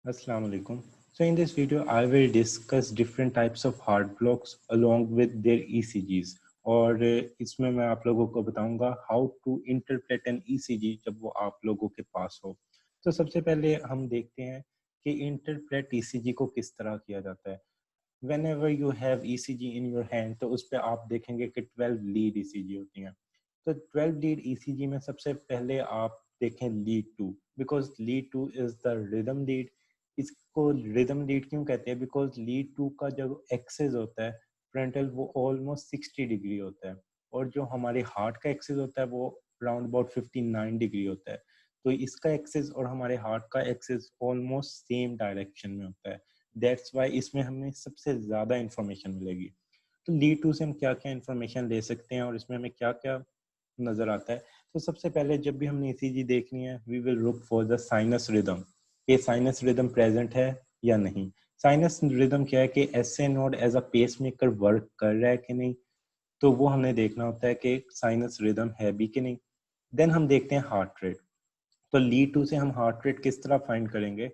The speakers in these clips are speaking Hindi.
Assalamu alaikum. So in this video, I will discuss different types of heart blocks along with their ECGs. और इसमें मैं आप लोगों को बताऊंगा how to interpret an ECG जब वो आप लोगों के पास हो। तो सबसे पहले हम देखते हैं कि इंटरप्रेट ECG को किस तरह किया जाता है। Whenever you have ECG in your hand, तो उस पर आप देखेंगे कि 12 लीड ECG होती हैं। तो 12 लीड ECG में सबसे पहले आप देखें lead 2, because lead 2 is the rhythm lead. इसको रिदम लीड क्यों कहते हैं? बिकॉज लीड 2 का जो एक्सेस होता है फ्रंटल, वो ऑलमोस्ट 60 डिग्री होता है, और जो हमारे हार्ट का एक्सेस होता है वो अराउंड अबाउट 59 डिग्री होता है। तो इसका एक्सेस और हमारे हार्ट का एक्सेस ऑलमोस्ट सेम डायरेक्शन में होता है। दैट्स वाई इसमें हमें सबसे ज़्यादा इंफॉर्मेशन मिलेगी। तो लीड 2 से हम क्या क्या इंफॉर्मेशन ले सकते हैं और इसमें हमें क्या क्या नज़र आता है। तो सबसे पहले जब भी हमने ECG देखनी है, we will look for the sinus rhythm, ये साइनस रिदम प्रेजेंट है या नहीं। साइनस रिदम क्या है कि SA node as a pacemaker work कर रहा है कि नहीं, तो वो हमें देखना होता है कि साइनस रिदम है भी कि नहीं। देन हम देखते हैं हार्ट रेट। तो लीड 2 से हम हार्ट रेट किस तरह फाइंड करेंगे?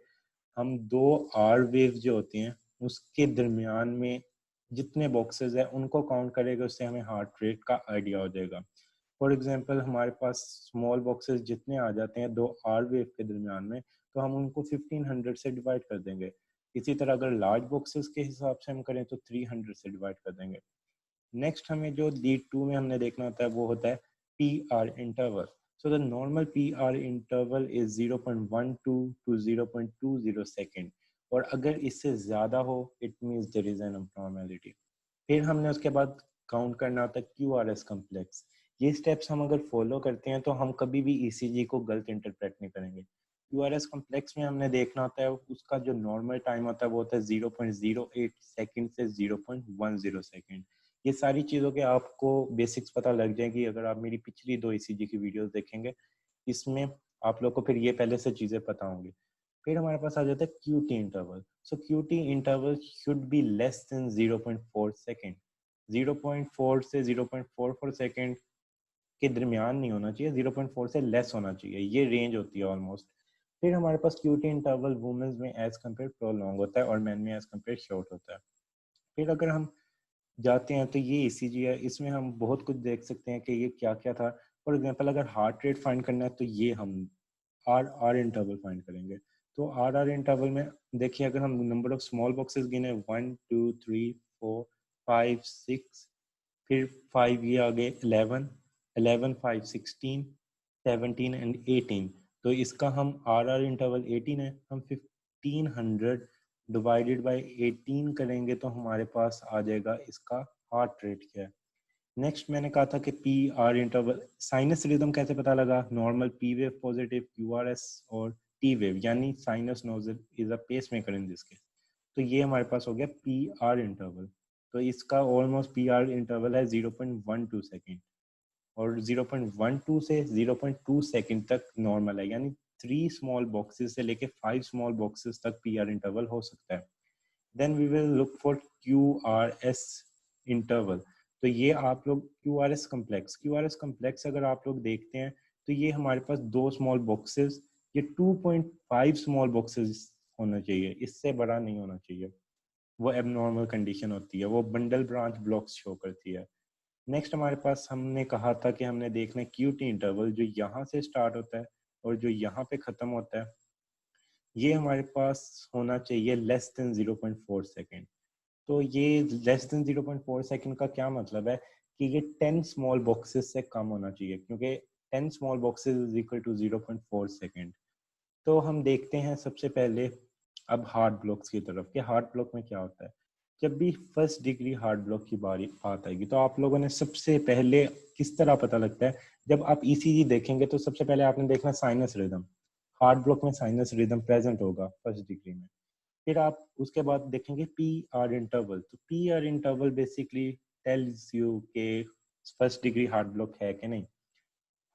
हम दो आर वेव जो होती हैं उसके दरमियान में जितने बॉक्सेस हैं उनको काउंट करेंगे, उससे हमें हार्ट रेट का आइडिया हो जाएगा। फॉर एग्जांपल हमारे पास स्मॉल बॉक्सेस जितने आ जाते हैं दो आर वेव के दरमियान में, तो हम उनको 1500 से डिवाइड कर देंगे। इसी तरह अगर लार्ज बॉक्सेस के हिसाब से हम करें तो 300 से डिवाइड कर देंगे। नेक्स्ट हमें जो लीड 2 में हमने देखना होता है वो होता है PR interval. So the normal PR interval is 0.12 to 0.20 second, और अगर इससे ज़्यादा हो it means there is an abnormality. फिर हमने उसके बाद काउंट करना होता है QRS कम्प्लेक्स। ये स्टेप्स हम अगर फॉलो करते हैं तो हम कभी भी ECG को गलत इंटरप्रेट नहीं करेंगे। QRS कम्प्लेक्स में हमने देखना होता है उसका जो नॉर्मल टाइम होता है वो होता है 0.08 सेकेंड से 0.10 सेकेंड। ये सारी चीज़ों के आपको बेसिक्स पता लग जाएगी अगर आप मेरी पिछली दो ECG की वीडियोस देखेंगे। इसमें आप लोग को फिर ये पहले से चीज़ें पता होंगी। फिर हमारे पास आ जाता है QT interval. So QT interval should be less than 0.4 second. 0.4 से 0.44 सेकेंड के दरमियान नहीं होना चाहिए, 0.4 से लेस होना चाहिए, ये रेंज होती है ऑलमोस्ट। फिर हमारे पास QT इंटरवल वुमेन्स में एज कम्पेयर प्रोलॉन्ग होता है और मैन में एज कम्पेयर शॉर्ट होता है। फिर अगर हम जाते हैं तो ये ECG है, इसमें हम बहुत कुछ देख सकते हैं कि ये क्या क्या था। फॉर एग्जांपल अगर हार्ट रेट फाइंड करना है तो ये हम आर इंटरवल फाइंड करेंगे। तो आर इंटरवल में देखिए अगर हम नंबर ऑफ स्मॉल बॉक्सेस गिने 1 2 3 4 5 6, फिर 5 ये आगे 11, 11 5 16, 17 एंड 18। तो इसका हम आर इंटरवल 18 है, हम 1500 डिवाइडेड बाय 18 करेंगे तो हमारे पास आ जाएगा इसका हार्ट रेट क्या है। नेक्स्ट मैंने कहा था कि PR इंटरवल साइनस रिदम कैसे पता लगा? Normal P wave positive, QRS और T वेव, यानी sinus nodal is a pacemaker in this case. तो ये हमारे पास हो गया PR इंटरवल। तो इसका ऑलमोस्ट PR इंटरवल है 0.12 सेकेंड, और 0.12 से 0.2 सेकेंड तक नॉर्मल है, यानी 3 स्मॉल बॉक्सेस से लेके 5 स्मॉल बॉक्सेस तक PR इंटरवल हो सकता है। Then we will look for QRS interval. तो ये आप लोग क्यू आर एस कम्प्लेक्स अगर आप लोग देखते हैं तो ये हमारे पास 2 स्मॉल बॉक्सेस, ये 2.5 स्मॉल बॉक्सेस होना चाहिए, इससे बड़ा नहीं होना चाहिए। वो एबनॉर्मल कंडीशन होती है, वो बंडल ब्रांच ब्लॉक्स शो करती है। नेक्स्ट हमारे पास हमने कहा था कि हमने देखना है QT इंटरवल, जो यहाँ से स्टार्ट होता है और जो यहाँ पे ख़त्म होता है, ये हमारे पास होना चाहिए लेस देन 0.4 सेकेंड। तो ये लेस देन 0.4 सेकेंड का क्या मतलब है कि ये 10 स्मॉल बॉक्सेस से कम होना चाहिए, क्योंकि 10 small boxes is equal to 0.4 second. तो हम देखते हैं सबसे पहले अब हार्ट ब्लॉक्स की तरफ कि हार्ट ब्लॉक में क्या होता है। जब भी फर्स्ट डिग्री हार्ट ब्लॉक की बात आएगी तो आप लोगों ने सबसे पहले किस तरह पता लगता है, जब आप ECG देखेंगे तो सबसे पहले आपने देखना साइनस रिदम। हार्ट ब्लॉक में साइनस रिदम प्रेजेंट होगा फर्स्ट डिग्री में। फिर आप उसके बाद देखेंगे PR इंटरवल। तो PR interval basically tells you के फर्स्ट डिग्री हार्ट ब्लॉक है कि नहीं।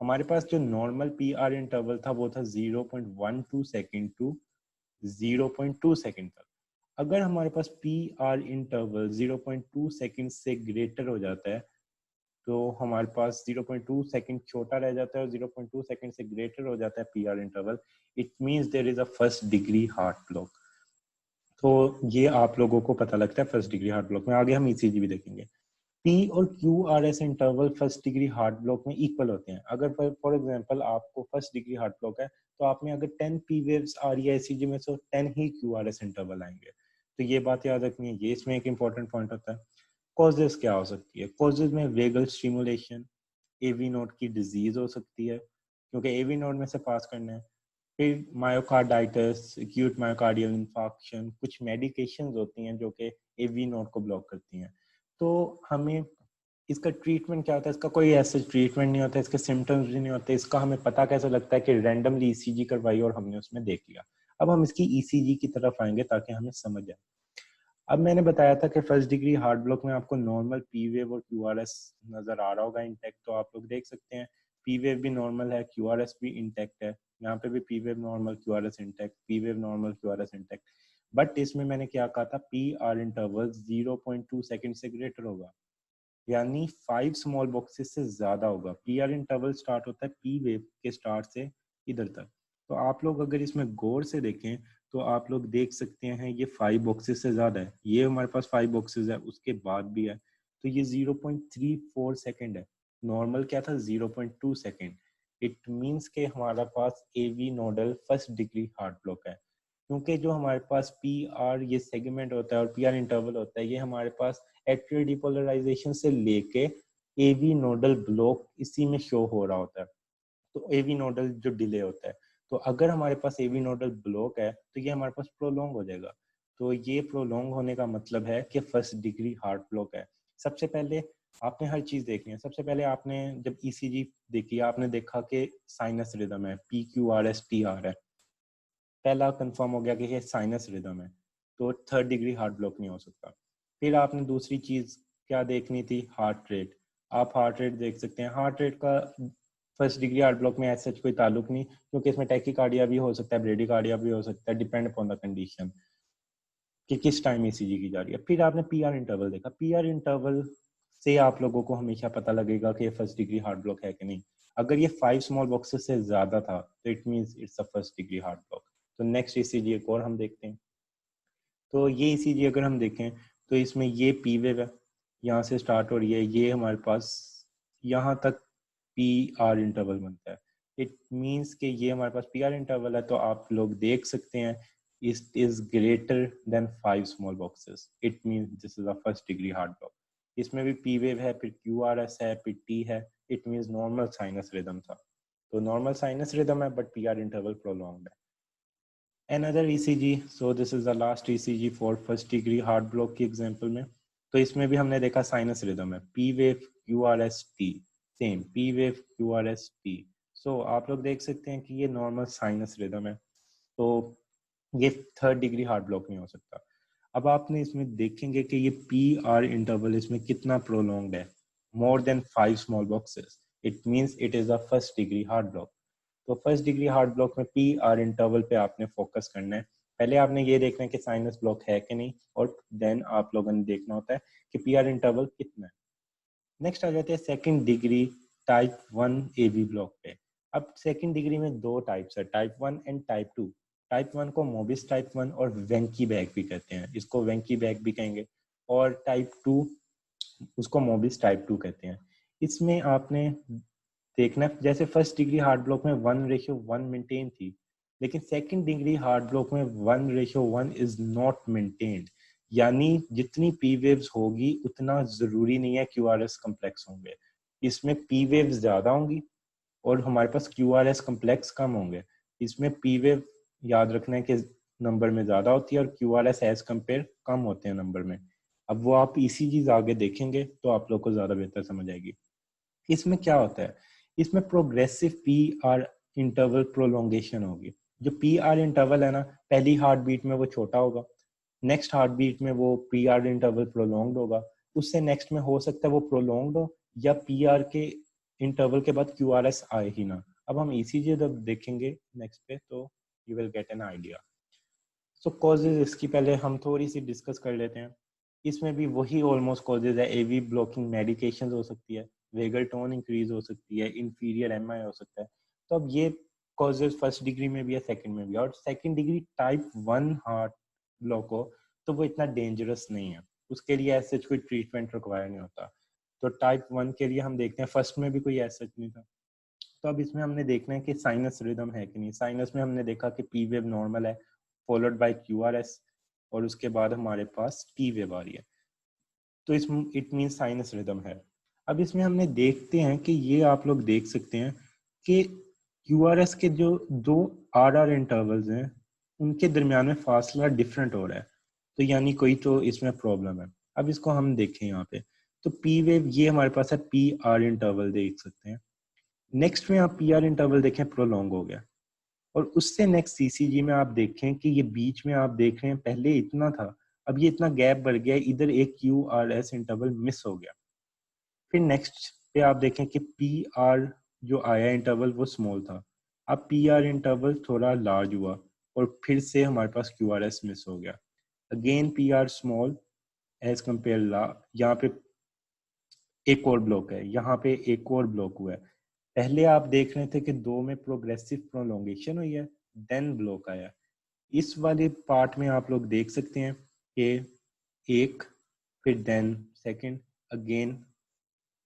हमारे पास जो नॉर्मल PR इंटरवल था वो था 0.12 सेकेंड टू 0.2 सेकेंड तक। अगर हमारे पास PR इंटरवल 0.2 सेकेंड से ग्रेटर हो जाता है तो हमारे पास 0.2 सेकेंड छोटा रह जाता है और 0.2 सेकेंड से ग्रेटर हो जाता है PR interval, it means there is a first degree heart block. तो ये आप लोगों को पता लगता है फर्स्ट डिग्री हार्ट ब्लॉक में। आगे हम ईसीजी भी देखेंगे। पी और Q R S interval first degree heart block में इक्वल होते हैं। अगर फॉर एग्जांपल आपको फर्स्ट डिग्री हार्ट ब्लॉक है तो आप में अगर 10 पी वेव्स आ रही है ईसीजी में तो 10 ही क्यू आर एस इंटरवल आएंगे। तो ये बात याद रखनी है, ये इसमें एक इंपॉर्टेंट पॉइंट होता है। कॉजेज क्या हो सकती है? कॉजेज में वेगल स्टिमुलेशन, एवी नोड की डिजीज हो सकती है क्योंकि एवी नोड में से पास करना है। फिर मायोकार्डाइटिस, एक्यूट मायोकार्डियल इंफार्क्शन, कुछ मेडिकेशंस होती हैं जो कि एवी नोड को ब्लॉक करती हैं। तो हमें इसका ट्रीटमेंट क्या होता है? इसका कोई ऐसा ट्रीटमेंट नहीं होता, इसके सिम्टम्स भी नहीं होते। इसका हमें पता कैसे लगता है कि रैंडमली ईसीजी करवाई और हमने उसमें देख लिया। अब हम इसकी ईसीजी की तरफ आएंगे ताकि हमें समझ आए। अब मैंने बताया था कि फर्स्ट डिग्री हार्ट ब्लॉक में आपको नॉर्मल पी वेव और क्यू आर एस नजर आ रहा होगा इंटैक्ट, तो आप लोग देख सकते हैं पी वेव भी नॉर्मल है, क्यू आर एस भी इंटैक्ट है। यहाँ पे भी P wave normal, Q R S intact, P wave normal, Q R S intact. But इसमें मैंने क्या कहा था, पी आर इंटरवल 0.2 सेकंड से ग्रेटर होगा, यानी 5 स्मॉल बॉक्सेस से ज्यादा होगा। पी आर इंटरवल स्टार्ट होता है पी वेव के स्टार्ट से इधर तक। तो आप लोग अगर इसमें गौर से देखें तो आप लोग देख सकते हैं ये 5 बॉक्सेस से ज्यादा है। ये हमारे पास 5 बॉक्सेस है, उसके बाद भी है, तो ये 0.34 सेकेंड है। नॉर्मल क्या था? 0.2 सेकेंड। इट मीन्स के हमारा पास AV nodal first degree heart block है, क्योंकि जो हमारे पास पी आर ये सेगमेंट होता है और पी आर इंटरवल होता है, ये हमारे पास एट्रियल डिपोलराइजेशन से लेके एवी नोडल ब्लॉक इसी में शो हो रहा होता है। तो एवी नोडल जो डिले होता है, तो अगर हमारे पास एवी नोडल ब्लॉक है तो ये हमारे पास प्रोलॉन्ग हो जाएगा। तो ये प्रोलॉन्ग होने का मतलब है कि फर्स्ट डिग्री हार्ट ब्लॉक है। सबसे पहले आपने हर चीज देखनी है। सबसे पहले आपने जब ईसीजी देखी, आपने देखा कि साइनस रिदम है, P Q R S T R है। पहला कंफर्म हो गया कि ये साइनस रिदम है, तो थर्ड डिग्री हार्ट ब्लॉक नहीं हो सकता। फिर आपने दूसरी चीज क्या देखनी थी? Heart rate. आप हार्ट रेट देख सकते हैं। हार्ट रेट का फर्स्ट डिग्री हार्ट ब्लॉक में ऐसा कोई ताल्लुक नहीं, क्योंकि इसमें टैकीकार्डिया भी हो सकता है, ब्रेडिकार्डिया भी हो सकता है, डिपेंड अपॉन द कंडीशन कि किस टाइम ईसीजी की जा रही है। फिर आपने पीआर इंटरवल देखा। पीआर इंटरवल से आप लोगों को हमेशा पता लगेगा कि ये फर्स्ट डिग्री हार्ट ब्लॉक है कि नहीं। अगर ये 5 स्मॉल बॉक्सेस से ज्यादा था तो it means it's a first degree heart block. तो नेक्स्ट ईसीजी एक और हम देखते हैं। तो ये ईसीजी अगर हम देखें तो इसमें ये पी वेव है, यहाँ से स्टार्ट हो रही है, ये हमारे पास यहाँ तक पी आर इंटरवल बनता है। इट मीन्स कि ये हमारे पास पी आर इंटरवल है, तो आप लोग देख सकते हैं it is greater than 5 small boxes. It means this is a first degree heart block. इसमें भी पी वेव है, फिर क्यू आर एस है, फिर टी है। It means normal sinus rhythm था। तो नॉर्मल साइनस रिदम है but P R interval prolonged है। Another ECG, so this is the last ECG for first degree heart block की एग्जांपल में। तो इसमें भी हमने देखा साइनस रिदम है, P wave Q R S T, same P wave Q R S T. So आप लोग देख सकते हैं कि ये नॉर्मल साइनस रिदम है, तो ये थर्ड डिग्री हार्ट ब्लॉक नहीं हो सकता। अब आपने इसमें देखेंगे कि ये पी आर इंटरवल इसमें कितना प्रोलॉन्ग्ड है, more than 5 small boxes. It means it is a first degree heart block. तो फर्स्ट डिग्री हार्ट ब्लॉक में पी आर इंटरवल पे आपने फोकस करना है। पहले आपने ये देखना है कि साइनस ब्लॉक है कि नहीं, और देन आप लोगों ने देखना होता है कि पी आर इंटरवल कितना है। नेक्स्ट आ जाते हैं second degree type 1 AV block पे। अब सेकंड डिग्री में दो टाइप्स है, टाइप 1 एंड टाइप 2। टाइप 1 को मोबिस टाइप 1 और वेंकी बैग भी कहते हैं, इसको वेंकी बैग भी कहेंगे। और टाइप 2 उसको मोबिस टाइप 2 कहते हैं। इसमें आपने देखना, जैसे फर्स्ट डिग्री हार्ट ब्लॉक में 1:1 मेंटेन थी, लेकिन सेकंड डिग्री हार्ट ब्लॉक में 1:1 इज नॉट मेंटेन्ड। यानी जितनी पी वेव्स होगी उतना जरूरी नहीं है क्यू आर एस कम्प्लेक्स होंगे। इसमें पी वेव्स ज्यादा होंगी और हमारे पास क्यू आर एस कम्प्लेक्स कम होंगे। इसमें पी वेव याद रखना है कि नंबर में ज्यादा होती है और Q R S as compare कम होते हैं नंबर में। अब वो आप ईसीजी आगे देखेंगे तो आप लोग को ज्यादा बेहतर समझ आएगी। इसमें क्या होता है, इसमें progressive P R interval prolongation होगी। जो पी आर इंटरवल है ना, पहली हार्ट बीट में वो छोटा होगा, नेक्स्ट हार्ट बीट में वो पी आर इंटरवल प्रोलॉन्ग्ड होगा, उससे नेक्स्ट में हो सकता है वो प्रोलॉन्ग्ड हो या पी आर के इंटरवल के बाद क्यू आर एस आए ही ना। अब हम ईसीजी जब देखेंगे नेक्स्ट पे तो you will get an idea. So causes इसकी पहले हम थोड़ी सी डिस्कस कर लेते हैं। इसमें भी वही ऑलमोस्ट कॉजेज है, एवी ब्लॉकिंग मेडिकेशन हो सकती है, वेगल टोन इंक्रीज हो सकती है, इंफीरियर एम आई हो सकता है। तो अब ये कॉजेज फर्स्ट डिग्री में भी है, सेकंड में भी है। और second degree type 1 heart block हो तो वो इतना डेंजरस नहीं है, उसके लिए ऐसे कोई ट्रीटमेंट रिक्वायर नहीं होता। तो टाइप 1 के लिए हम देखते हैं, फर्स्ट में भी कोई ऐसा नहीं था। तो अब इसमें हमने देखना है कि साइनस रिदम है कि नहीं। साइनस में हमने देखा कि पी वेव नॉर्मल है followed by Q R S, और उसके बाद हमारे पास टी वेव आ रही है, तो इस इट मीन साइनस रिदम है। अब इसमें हमने देखते हैं कि ये आप लोग देख सकते हैं कि क्यू आर एस के जो दो आर आर इंटरवल्स हैं उनके दरमियान में फासला डिफरेंट हो रहा है, तो यानी कोई तो इसमें प्रॉब्लम है। अब इसको हम देखें यहाँ पे, तो पी वेव ये हमारे पास है, पी आर इंटरवल देख सकते हैं। नेक्स्ट में आप पी आर इंटरवल देखें, प्रोलॉन्ग हो गया। और उससे नेक्स्ट सीसीजी में आप देखें कि ये बीच में आप देख रहे हैं पहले इतना था, अब ये इतना गैप बढ़ गया, इधर एक Q R S interval miss हो गया। फिर नेक्स्ट पे आप देखें कि पी आर जो आया इंटरवल वो स्मॉल था, अब पी आर इंटरवल थोड़ा लार्ज हुआ और फिर से हमारे पास क्यू आर एस मिस हो गया। Again P R small as compare यहाँ पे एक और ब्लॉक है, यहाँ पे एक और ब्लॉक हुआ है। पहले आप देख रहे थे कि दो में प्रोग्रेसिव प्रोलोंगेशन हुई है, देन ब्लॉक आया। इस वाले पार्ट में आप लोग देख सकते हैं कि एक, फिर then second, again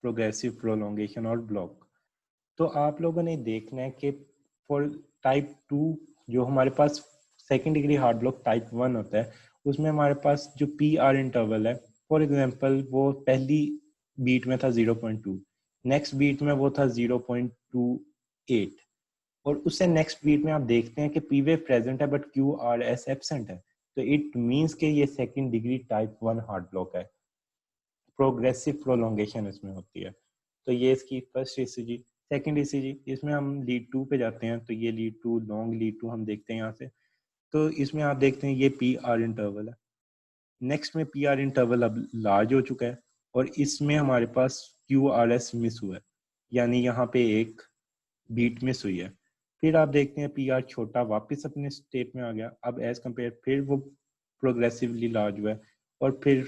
progressive prolongation और ब्लॉक। तो आप लोगों ने देखना है कि फॉर टाइप 2 जो हमारे पास second degree heart block type 1 होता है, उसमें हमारे पास जो पी आर इंटरवल है, फॉर एग्जांपल वो पहली बीट में था 0.2, नेक्स्ट बीट में वो था 0.28, और उससे नेक्स्ट बीट में आप देखते हैं कि पी वेव प्रेजेंट है but Q R S absent है, तो इट मीन्स के ये second degree type 1 heart block है, प्रोग्रेसिव प्रोलोंगेशन इसमें होती है। तो ये इसकी फर्स्ट ईसीजी। सेकंड ईसीजी, इसमें हम लीड 2 पे जाते हैं, तो ये लीड 2 लॉन्ग लीड 2 हम देखते हैं यहाँ से। तो इसमें आप देखते हैं ये पी आर इंटरवल है, नेक्स्ट में पी आर इंटरवल अब लार्ज हो चुका है और इसमें हमारे पास क्यू आर एस मिस हुआ है, यानी यहाँ पे एक बीट मिस हुई है। फिर आप देखते हैं पी आर छोटा वापस अपने स्टेट में आ गया, अब एज कम्पेयर फिर वो प्रोग्रेसिवली लार्ज हुआ है और फिर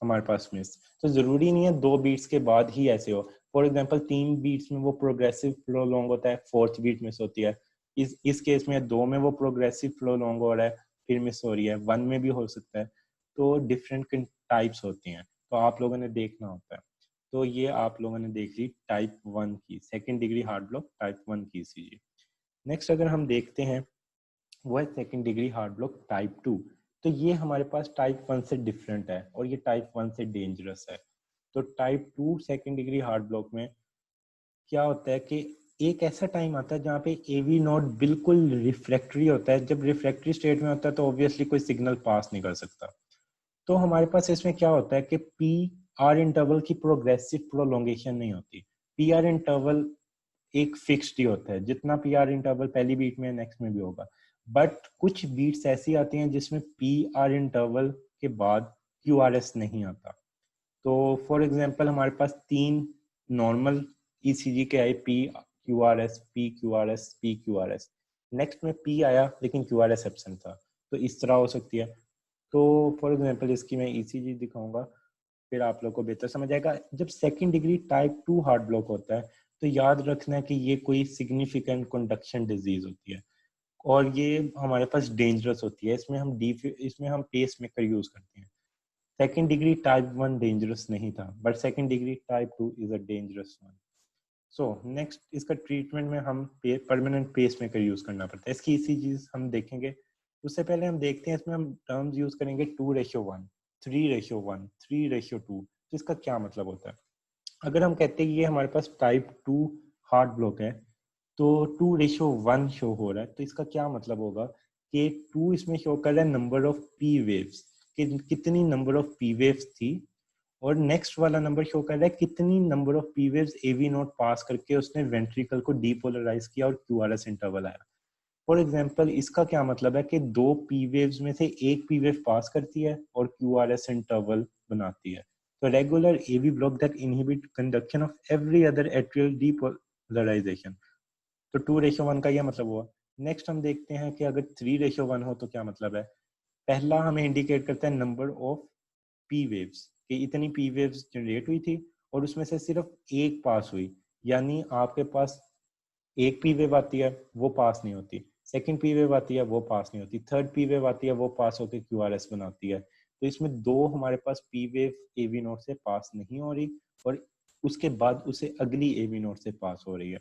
हमारे पास मिस। तो जरूरी नहीं है 2 बीट्स के बाद ही ऐसे हो, फॉर एग्जांपल 3 बीट्स में वो प्रोग्रेसिव फ्लो लॉन्ग होता है, फोर्थ बीट मिस होती है। इस केस में 2 में वो प्रोग्रेसिव फ्लो लॉन्ग हो रहा है फिर मिस हो रही है, 1 में भी हो सकता है। तो डिफरेंट टाइप्स होती हैं, तो आप लोगों ने देखना होता है। तो ये आप लोगों ने देख ली टाइप 1 की second degree heart block type 1 की ईसीजी। नेक्स्ट अगर हम देखते हैं वो है second degree heart block type 2। तो ये हमारे पास टाइप 1 से डिफरेंट है और ये टाइप 1 से डेंजरस है। तो type 2 second degree heart block में क्या होता है कि एक ऐसा टाइम आता है जहाँ पे एवी नोड बिल्कुल रिफ्रैक्टरी होता है। जब रिफ्रैक्टरी स्टेट में होता है तो ऑब्वियसली कोई सिग्नल पास नहीं कर सकता। तो हमारे पास इसमें क्या होता है कि पी आर इंटरवल की प्रोग्रेसिव प्रोलोंगेशन नहीं होती। पी आर इंटरवल एक फिक्स्ड ही होता है, जितना पी आर इंटरवल पहली बीट में नेक्स्ट में भी होगा। बट कुछ बीट्स ऐसी आती हैं जिसमें पी आर इंटरवल के बाद क्यू आर एस नहीं आता। तो फॉर एग्जांपल हमारे पास 3 नॉर्मल ईसीजी के आए, P Q R S, P Q R S, P Q R S. Next में पी आया लेकिन क्यू आर एस एब्सेंट था, तो इस तरह हो सकती है। तो फॉर एग्जांपल इसकी मैं ईसीजी दिखाऊंगा, फिर आप लोग को बेहतर समझ आएगा। जब second degree type 2 heart block होता है तो याद रखना है कि ये कोई सिग्निफिकेंट कंडक्शन डिजीज होती है और ये हमारे पास डेंजरस होती है। इसमें हम पेस मेकर यूज करते हैं। सेकेंड डिग्री टाइप 1 डेंजरस नहीं था, but second degree type 2 is a dangerous one. So next इसका ट्रीटमेंट में हम परमानेंट पेस मेकर यूज करना पड़ता है। इसकी ईसीजीज हम देखेंगे, उससे पहले हम देखते हैं इसमें हम टर्म्स यूज करेंगे 2:1, 3:1, 3:2। तो इसका क्या मतलब होता है? अगर हम कहते हैं ये हमारे पास टाइप 2 हार्ट ब्लॉक है तो 2:1 शो हो रहा है, तो इसका क्या मतलब होगा कि 2 इसमें शो कर रहा है नंबर ऑफ पी वेव्स, कि कितनी नंबर ऑफ पी वेव्स थी, और नेक्स्ट वाला नंबर शो कर रहा है कितनी number of P waves AV node pass करके उसने वेंट्रिकल को डीपोलराइज किया और क्यूआरएस इंटरवल आया। फॉर एग्जाम्पल इसका क्या मतलब है कि 2 पी वेव्स में से एक पी वेव पास करती है और क्यूआरएस इंटरवल बनाती है। तो regular AV block that inhibit conduction of every other atrial depolarisation. तो 2:1 का यह मतलब हुआ। नेक्स्ट हम देखते हैं कि अगर 3:1 हो तो क्या मतलब है। पहला हमें इंडिकेट करता है नंबर ऑफ पी वेव्स, कि इतनी पी वेव्स जनरेट हुई थी और उसमें से सिर्फ एक पास हुई, यानी आपके पास एक पी वेव आती है वो पास नहीं होती। सेकंड पी वेव आती है वो पास नहीं होती, थर्ड पी वेव आती है वो पास होकर क्यू आर एस बनाती है। तो इसमें दो हमारे पास P wave A V node से पास नहीं हो रही और उसके बाद उसे अगली ए वी नोट से पास हो रही है।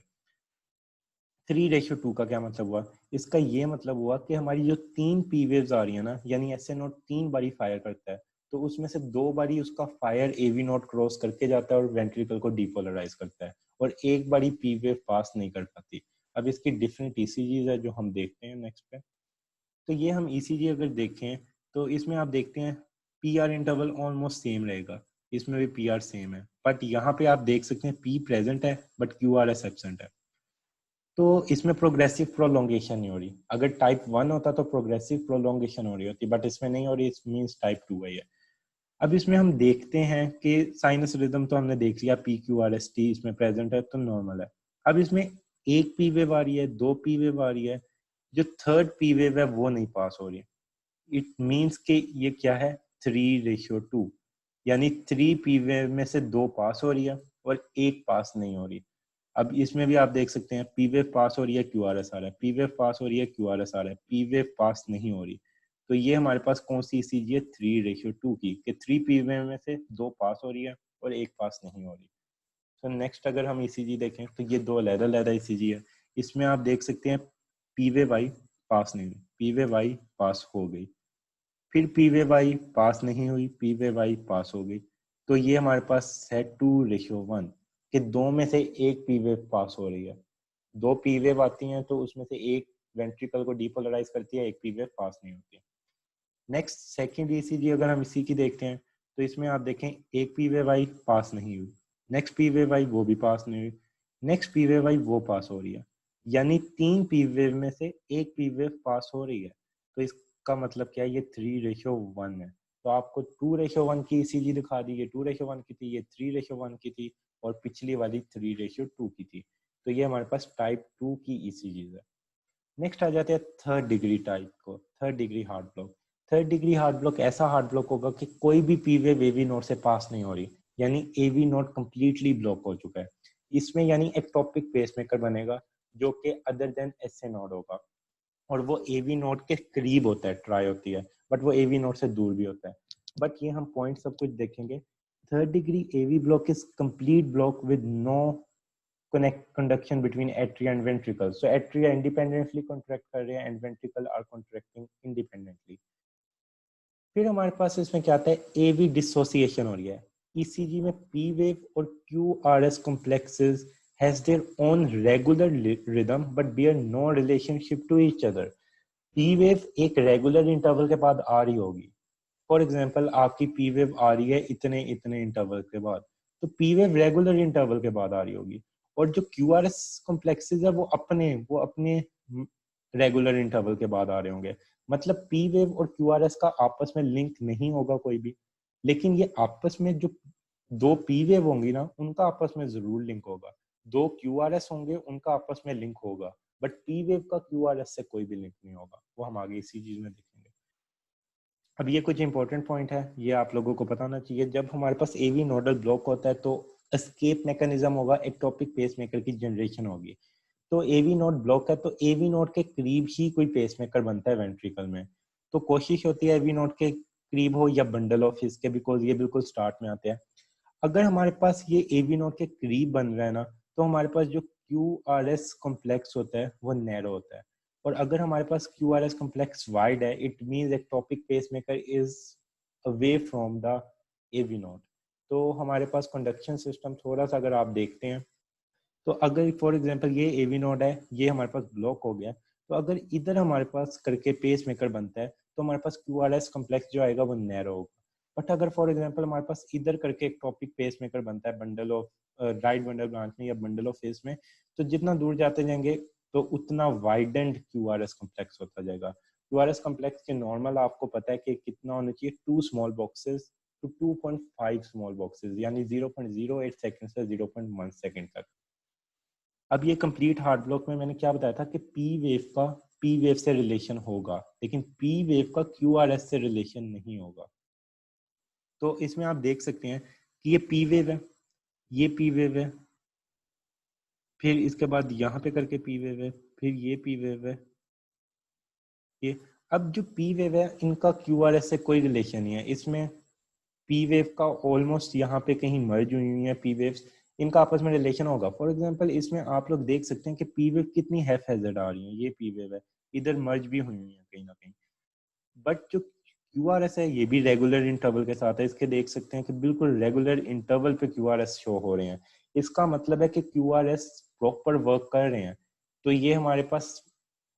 3:2 का क्या मतलब हुआ? इसका ये मतलब हुआ कि हमारी जो तीन पी वेव्स आ रही है ना, यानी एसए नोट तीन बारी फायर करता है, तो उसमें से दो बारी उसका फायर एवी नोट क्रॉस करके जाता है और वेंट्रिकल को डीपोलराइज करता है, और एक बारी पी वेव पास नहीं कर पाती। अब इसकी डिफरेंट ईसीजीज है जो हम देखते हैं नेक्स्ट पे। तो ये हम ईसीजी अगर देखें तो इसमें आप देखते हैं P R interval almost same रहेगा, इसमें भी पी आर सेम है, बट यहाँ पे आप देख सकते हैं पी प्रेजेंट है but Q R S absent है। तो इसमें प्रोग्रेसिव प्रोलोंगेशन नहीं हो रही। अगर टाइप 1 होता तो प्रोग्रेसिव प्रोलोंगेशन हो रही होती, बट इसमें नहीं हो रही, इट मींस टाइप 2 है ये। अब इसमें हम देखते हैं कि साइनस रिदम तो हमने देख लिया, P Q R S T इसमें प्रेजेंट है तो नॉर्मल है। अब इसमें एक पी वेव आ रही है, दो पी वेव आ रही है, जो थर्ड पी वेव है वो नहीं पास हो रही। इट मींस कि ये क्या है, 3:2, यानी 3 पी वेव में से दो पास हो रही है और एक पास नहीं हो रही। अब इसमें भी आप देख सकते हैं पी वेव पास हो रही है, क्यू आर एस आ रहा है, पी वेव पास हो रही है, क्यू आर एस आ रहा है, पी वेव पास नहीं हो रही। तो ये हमारे पास कौन सी ईसीजी है, 3:2 की, कि 3 पी वेव में से दो पास हो रही है और एक पास नहीं हो रही। तो नेक्स्ट अगर हम ईसीजी देखें तो ये दो अलग-अलग ईसीजी है। इसमें आप देख सकते हैं पी वेव आई पास नहीं हुई, पी वेव आई पास हो गई, फिर पी वेव आई पास नहीं हुई, पी वेव आई पास हो गई। तो ये हमारे पास सेट टू रेशियो 1 कि दो में से एक पी वेव पास हो रही है। दो पी वेव आती हैं तो उसमें से एक वेंट्रिकल को डीपोलराइज करती है, एक पी वेव पास नहीं होती। नेक्स्ट सेकंड ईसीजी अगर हम इसी की देखते हैं तो इसमें आप देखें एक पी वेव आई पास नहीं हुई, नेक्स्ट पी वेव आई वो भी पास नहीं हुई, नेक्स्ट पी वेव आई वो पास हो रही है, यानी तीन पी वेव में से एक पी वेव पास हो रही है। तो इसका मतलब क्या है, ये 3:1 है। तो आपको 2:1 की ईसीजी दिखा दी, ये 2:1 की थी, ये 3:1 की थी, और पिछली वाली 3:2 की थी। तो ये हमारे पास टाइप 2 की ईसीजी है। नेक्स्ट आ जाते हैं थर्ड डिग्री टाइप को, third degree heart block. Third degree heart block ऐसा हार्ट ब्लॉक होगा कि कोई भी पी वेव एवी नोड से पास नहीं हो रही, यानी एवी नोड कंप्लीटली ब्लॉक हो चुका है। इसमें यानी एक्टोपिक पेसमेकर बनेगा जो कि अदर देन एसए नोड होगा, और वो एवी नोड के करीब होता है, ट्राई होती है, बट वो एवी नोड से दूर भी होता है। बट ये हम पॉइंट सब कुछ देखेंगे। Third degree AV block is complete block with no conduction between atria and ventricle. So atria independently contract कर रहे हैं and ventricle are contracting independently. फिर हमारे पास इसमें क्या आता है, एवी डिसोसिएशन हो रही है। ईसीजी में पी वेव और Q R S complexes has their own regular rhythm but bear no relationship to each other. P wave एक रेगुलर इंटरवल के बाद आ रही होगी। फॉर एग्जाम्पल आपकी पी वेव आ रही है इतने इतने इंटरवल के बाद, तो पी वेव रेगुलर इंटरवल के बाद आ रही होगी, और जो क्यू आर एस कॉम्प्लेक्सेस है वो अपने रेगुलर इंटरवल के बाद आ रहे होंगे। मतलब पी वेव और क्यू आर एस का आपस में लिंक नहीं होगा कोई भी, लेकिन ये आपस में जो दो पी वेव होंगी ना उनका आपस में जरूर लिंक होगा। दो क्यू आर एस होंगे उनका आपस में लिंक होगा, बट पी वेव का क्यू आर एस से कोई भी लिंक नहीं होगा। वो हम आगे इसी चीज में देखेंगे। अब ये कुछ इंपॉर्टेंट पॉइंट है, ये आप लोगों को पता होना चाहिए। जब हमारे पास एवी नोडल ब्लॉक होता है तो एस्केप मैकेनिज्म होगा, एक्टोपिक पेसमेकर की जनरेशन होगी। तो एवी नोड ब्लॉक है तो एवी नोड के करीब ही कोई पेसमेकर बनता है वेंट्रिकल में। तो कोशिश होती है एवी नोड के करीब हो या बंडल ऑफ इसके, बिकॉज ये बिल्कुल स्टार्ट में आते हैं। अगर हमारे पास ये एवी नोड के करीब बन रहा है ना, तो हमारे पास जो क्यू आर एस कॉम्प्लेक्स होता है वो नैरो होता है, और अगर हमारे पास Q R S complex wide है it means ectopic pacemaker is away from the AV node. तो हमारे पास कंडक्शन सिस्टम थोड़ा सा अगर आप देखते हैं, तो अगर फॉर एग्जांपल ये एवी नोड है, ये हमारे पास ब्लॉक हो गया, तो अगर इधर हमारे पास करके पेस मेकर बनता है तो हमारे पास क्यू आर एस कम्प्लेक्स जो आएगा वो नैरो होगा। बट अगर फॉर एग्जांपल हमारे पास इधर करके एक टॉपिक पेस मेकर बनता है bundle of right bundle branch में या बंडल ऑफ फेस में, तो जितना दूर जाते जाएंगे तो उतना widened Q R S complex होता जाएगा। क्यू आर एस कम्प्लेक्स के नॉर्मल आपको पता है कि कितना होना चाहिए, 2 small boxes to 2.5 small boxes, यानी 0.08 सेकंड से 0.1 सेकंड तक। अब ये कंप्लीट हार्ट ब्लॉक में मैंने क्या बताया था कि पी वेव का पी वेव से रिलेशन होगा, लेकिन पी वेव का क्यू आर एस से रिलेशन नहीं होगा। तो इसमें आप देख सकते हैं कि ये पी वेव है, ये पी वेव है, फिर इसके बाद यहाँ पे करके पी वेव है, फिर ये पी वेव है, ये अब जो पी वेव है इनका क्यूआरएस से कोई रिलेशन नहीं है। इसमें पी वेव का ऑलमोस्ट यहाँ पे कहीं मर्ज हुई हुई है पी वेव्स, इनका आपस में रिलेशन होगा। फॉर एग्जांपल इसमें आप लोग देख सकते हैं कि पी वेव कितनी हैफ हैजर्ड आ रही है, ये पी वेव है, इधर मर्ज भी हुई हुई है कहीं ना कहीं। बट जो क्यूआरएस है ये भी रेगुलर इंटरवल के साथ है, इसके देख सकते हैं कि बिल्कुल रेगुलर इंटरवल पे क्यूआरएस शो हो रहे हैं। इसका मतलब है कि क्यूआरएस प्रॉपर वर्क कर रहे हैं। तो ये हमारे पास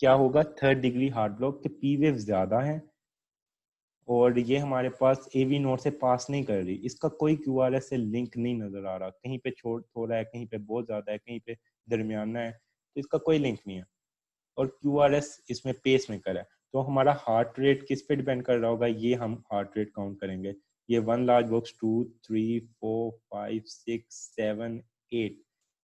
क्या होगा, थर्ड डिग्री हार्ड ब्लॉक के पी वेव ज्यादा है और ये हमारे पास एवी नोड से पास नहीं कर रही, इसका कोई क्यूआरएस से लिंक नहीं नजर आ रहा, कहीं पे छोड़ थोड़ा है, कहीं पे बहुत ज्यादा है, कहीं पे दरमियाना है, तो इसका कोई लिंक नहीं है। और क्यूआरएस इसमें पेस मेकर है। तो हमारा हार्ट रेट किस पे डिपेंड कर रहा होगा, ये हम हार्ट रेट काउंट करेंगे। ये 1 लार्ज बॉक्स 2 3 4 5 6 7 8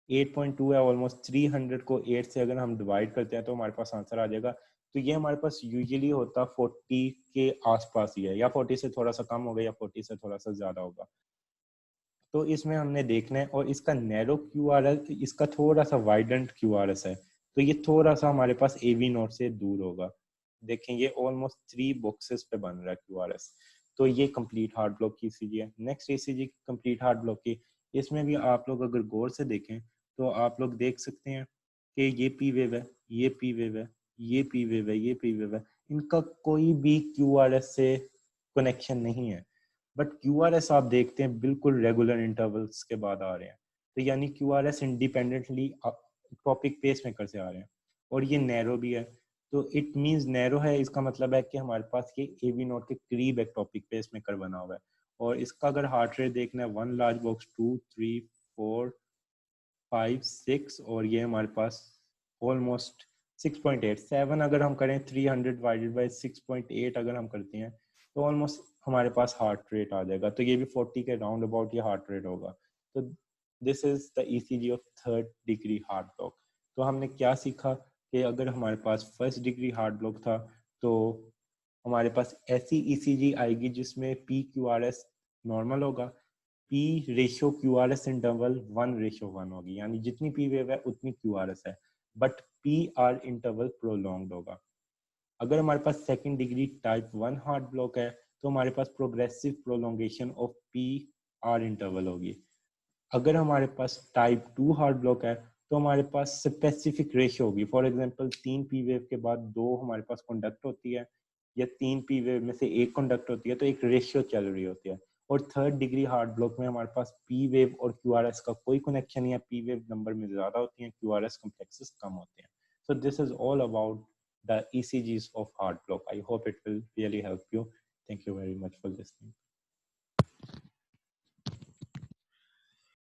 8.2 है, ऑलमोस्ट 300 को 8 से अगर हम डिवाइड करते हैं तो हमारे पास आंसर आ जाएगा। तो ये हमारे पास यूजुअली होता 40 के आसपास ही है, या 40 से थोड़ा सा कम होगा या 40 से थोड़ा सा ज्यादा होगा। तो इसमें हमने देखना है, और इसका नैरो क्यू आर एस, इसका थोड़ा सा वाइडेंट क्यू आर एस है, तो ये थोड़ा सा हमारे पास एवी नोट से दूर होगा। देखें ये ऑलमोस्ट 3 बॉक्सेस पे बन रहा है क्यू आर एस। तो ये कंप्लीट हार्ट ब्लॉक की ईसीजी है। Next ECG complete heart block की, इसमें भी आप लोग अगर गौर से देखें तो आप लोग देख सकते हैं कि ये पी वेव है, ये पी वेव है, ये पी वेव है, ये पी वेव है, इनका कोई भी क्यू आर एस से कनेक्शन नहीं है। बट क्यूआरएस आप देखते हैं बिल्कुल रेगुलर इंटरवल्स के बाद आ रहे हैं, तो यानी QRS independently topic pacemaker से आ रहे हैं। और ये नैरो भी है, तो इट मींस नैरो है, इसका मतलब है कि हमारे पास ये एवी नोट के करीब एक टॉपिक पेस मेकर बना हुआ है। और इसका अगर हार्ट रेट देखना है 1 लार्ज बॉक्स 2 3 4 5 6, और ये हमारे पास ऑलमोस्ट 6.8 7 अगर हम करें, 300 डिवाइडेड बाई 6.8 अगर हम करते हैं तो ऑलमोस्ट हमारे पास हार्ट रेट आ जाएगा। तो ये भी 40 के राउंड अबाउट ये हार्ट रेट होगा। तो this is the ECG of third degree heart block. तो हमने क्या सीखा कि अगर हमारे पास फर्स्ट डिग्री हार्ट ब्लॉक था तो हमारे पास ऐसी ईसीजी आएगी जिसमें P Q R S normal होगा, P ratio Q R S interval 1:1 होगी, यानी जितनी पी वेव है उतनी क्यू आर एस है, but P R interval prolonged होगा। अगर हमारे पास second degree type 1 heart block है तो हमारे पास progressive prolongation of P R interval होगी। अगर हमारे पास टाइप 2 हार्ट ब्लॉक है तो हमारे पास स्पेसिफिक रेशियो होगी। फॉर एग्जांपल 3 पी वेव के बाद 2 हमारे पास कंडक्ट होती है, या 3 पी वेव में से एक कंडक्ट होती है, तो एक रेशियो चल रही होती है। और थर्ड डिग्री हार्ट ब्लॉक में हमारे पास पी वेव और क्यू आर एस का कोई कनेक्शन नहीं है, पी वेव नंबर में ज्यादा होती है, क्यू आर एस कम्प्लेक्सेस कम होते हैं। So this is all about the ECGs of heart block. I hope it will really help you. Thank you very much for listening.